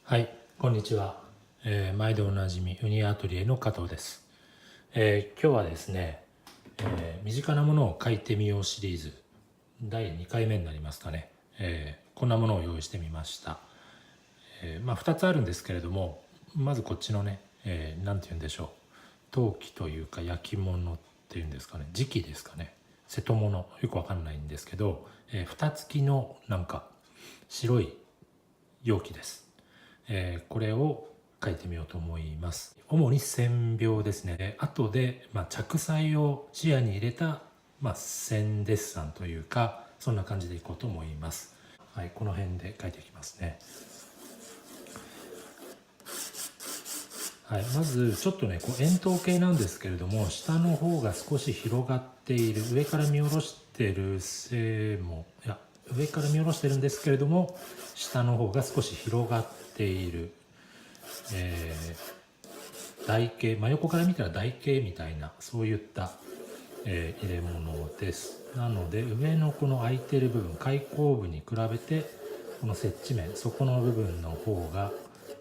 はい、こんにちは。毎度おなじみウニアトリエの加藤です。今日はですね、身近なものを書いてみようシリーズ第2回目になりますかね。こんなものを用意してみました。2つあるんですけれども、まずこっちのね、なんて言うんでしょう。陶器というか焼き物っていうんですかね、磁器ですかね。瀬戸物よくわかんないんですけど、蓋付きのなんか白い容器です。これを書いてみようと思います。主に線描ですね。後で、着彩を視野に入れた、線デッサンというか、そんな感じでいこうと思います。はい、この辺で書いていきますね。はい、まずちょっとね、こう円筒形なんですけれども、下の方が少し広がっている、上から見下ろしてる線も、上から見下ろしてるんですけれども、下の方が少し広がっている、台形、真横から見たら台形みたいなそういった、入れ物です。なので上のこの空いてる部分、開口部に比べてこの接地面、底の部分の方が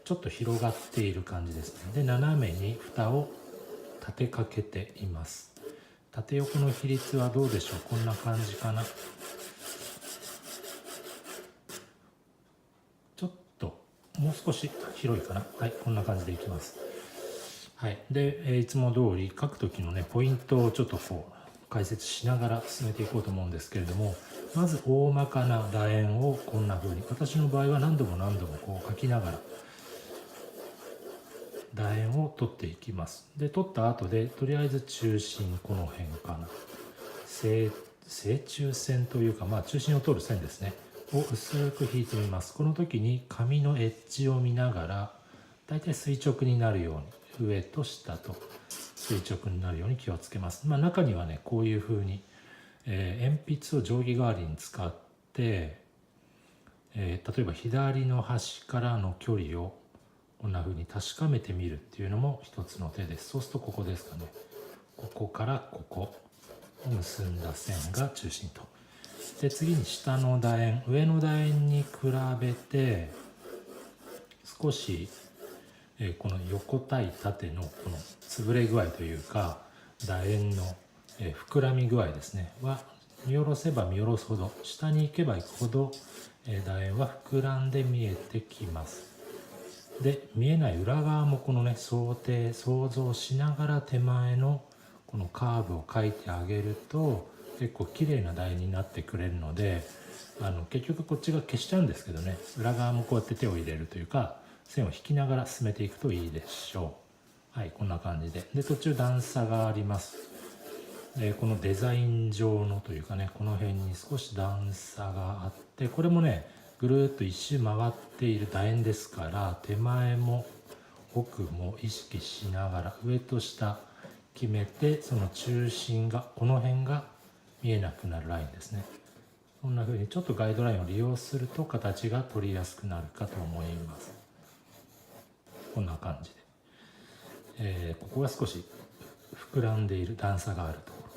ちょっと広がっている感じですね。で斜めに蓋を立てかけています。縦横の比率はどうでしょう。こんな感じかな。ちょっともう少し広いかな。はい、こんな感じでいきます。はい、で、いつも通り書く時のねポイントをちょっとこう解説しながら進めていこうと思うんですけれども、まず大まかな楕円をこんな風に、私の場合は何度も何度もこう書きながら楕円を取っていきます。で取った後でとりあえず中心この辺かな、正中線というか、中心を通る線ですねを薄く引いてみます。この時に紙のエッジを見ながらだいたい垂直になるように、上と下と垂直になるように気をつけます。中にはねこういう風に、鉛筆を定規代わりに使って、例えば左の端からの距離をこんな風に確かめてみるっていうのも一つの手です。そうするとここですかね、ここからここを結んだ線が中心と。で次に下の楕円、上の楕円に比べて少し、この横対縦のこの潰れ具合というか楕円の、膨らみ具合ですねは見下ろせば見下ろすほど、下に行けば行くほど、楕円は膨らんで見えてきます。で見えない裏側もこのね想像しながら手前のこのカーブを描いてあげると結構綺麗な楕円になってくれるので、結局こっちが消しちゃうんですけどね、裏側もこうやって手を入れるというか線を引きながら進めていくといいでしょう。はい、こんな感じで途中段差があります。このデザイン上のというかね、この辺に少し段差があって、これもねぐるっと一周回っている楕円ですから、手前も奥も意識しながら上と下決めて、その中心がこの辺が見えなくなるラインですね。こんな風にちょっとガイドラインを利用すると形が取りやすくなるかと思います。こんな感じで、ここが少し膨らんでいる段差があるとこ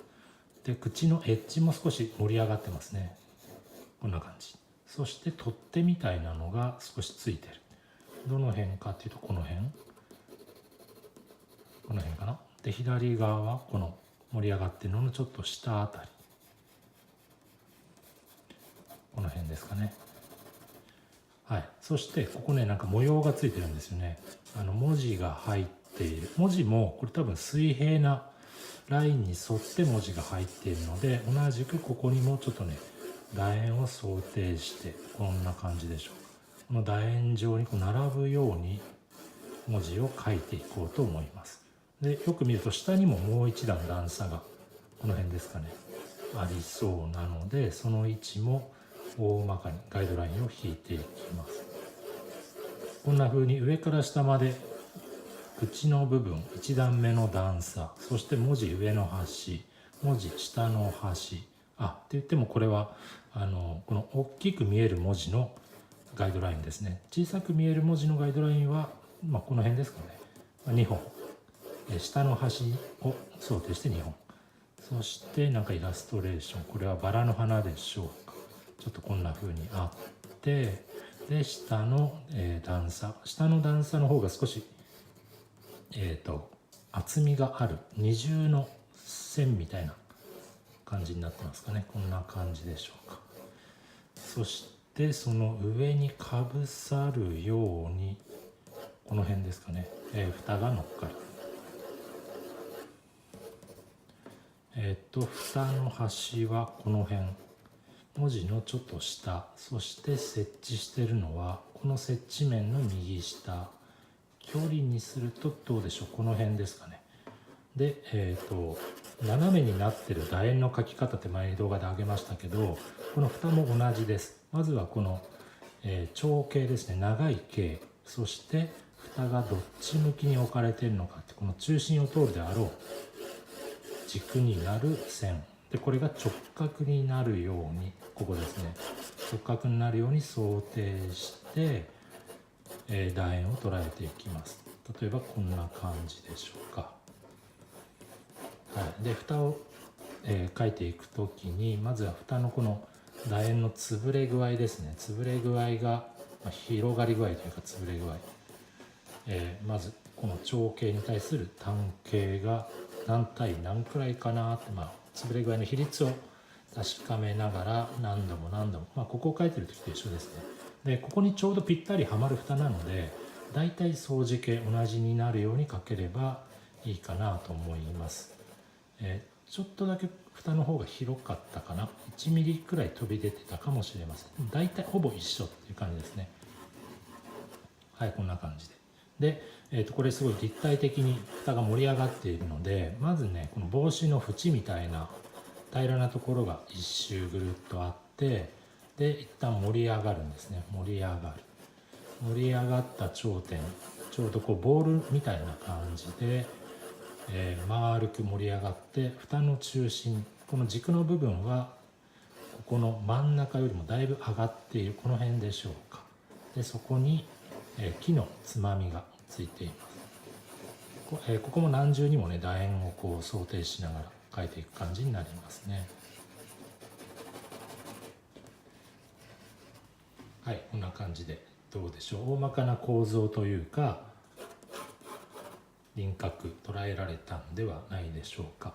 ろで、口のエッジも少し盛り上がってますね。こんな感じ。そして取っ手みたいなのが少しついてる。どの辺かっていうとこの辺かな。で左側はこの盛り上がってるののちょっと下あたり、この辺ですかね。はい、そしてここねなんか模様がついてるんですよね。文字が入っている。文字もこれ多分水平なラインに沿って文字が入っているので、同じくここにもちょっとね楕円を想定してこんな感じでしょうか。この楕円上にこう並ぶように文字を書いていこうと思います。でよく見ると下にももう一段段差がこの辺ですかねありそうなので、その位置も大まかにガイドラインを引いていきます。こんな風に上から下まで口の部分1段目の段差、そして文字上の端、文字下の端、って言ってもこれはこの大きく見える文字のガイドラインですね。小さく見える文字のガイドラインは、この辺ですかね、2本、下の端を想定して2本、そしてなんかイラストレーション、これはバラの花でしょうか。ちょっとこんな風にあって、で下の、段差の方が少し、厚みがある二重の線みたいな感じになってますかね。こんな感じでしょうか。そしてその上にかぶさるようにこの辺ですかね、蓋が乗っかる。蓋の端はこの辺、文字のちょっと下、そして設置しているのはこの接地面の右下、距離にするとどうでしょう、この辺ですかね。で、斜めになってる楕円の書き方って前に動画で上げましたけど、この蓋も同じです。まずはこの、長径ですね、長い径、そして蓋がどっち向きに置かれているのかって、この中心を通るであろう軸になる線で、これが直角になるように、ここですね、直角になるように想定して、楕円を捉えていきます。例えばこんな感じでしょうか。はい、で蓋を、書いていくときに、まずは蓋のこの楕円の潰れ具合ですね。潰れ具合が、広がり具合というか潰れ具合、まずこの長径に対する単径が何対何くらいかなって、潰れ具合の比率を確かめながら何度も、ここを書いてる時と一緒ですね。でここにちょうどぴったりはまる蓋なので、だいたい相似形同じになるように書ければいいかなと思います。ちょっとだけ蓋の方が広かったかな、1ミリくらい飛び出てたかもしれません。だいたいほぼ一緒っていう感じですね。はい、こんな感じで。で、これすごい立体的に蓋が盛り上がっているので、まずね、この帽子の縁みたいな平らなところが一周ぐるっとあって、で一旦盛り上がるんですね。盛り上がった頂点、ちょうどこうボールみたいな感じで、丸く盛り上がって、蓋の中心、この軸の部分はここの真ん中よりもだいぶ上がっている、この辺でしょうか。でそこに、木のつまみがついています。ここも何重にもね、楕円をこう想定しながら描いていく感じになりますね。はい、こんな感じでどうでしょう。大まかな構造というか輪郭捉えられたんではないでしょうか。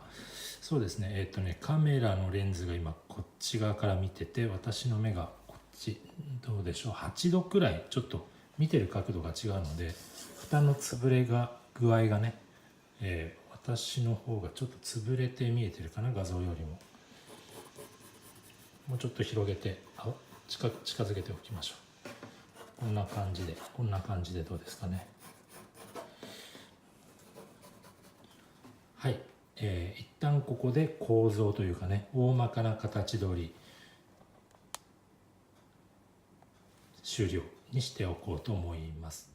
そうですね、カメラのレンズが今こっち側から見てて、私の目がこっち、どうでしょう、8度くらいちょっと見てる角度が違うので、蓋の潰れ具合がね、私の方がちょっと潰れて見えてるかな、画像よりも。もうちょっと広げて近づけておきましょう。こんな感じでどうですかね。はい、一旦ここで構造というかね、大まかな形取り終了にしておこうと思います。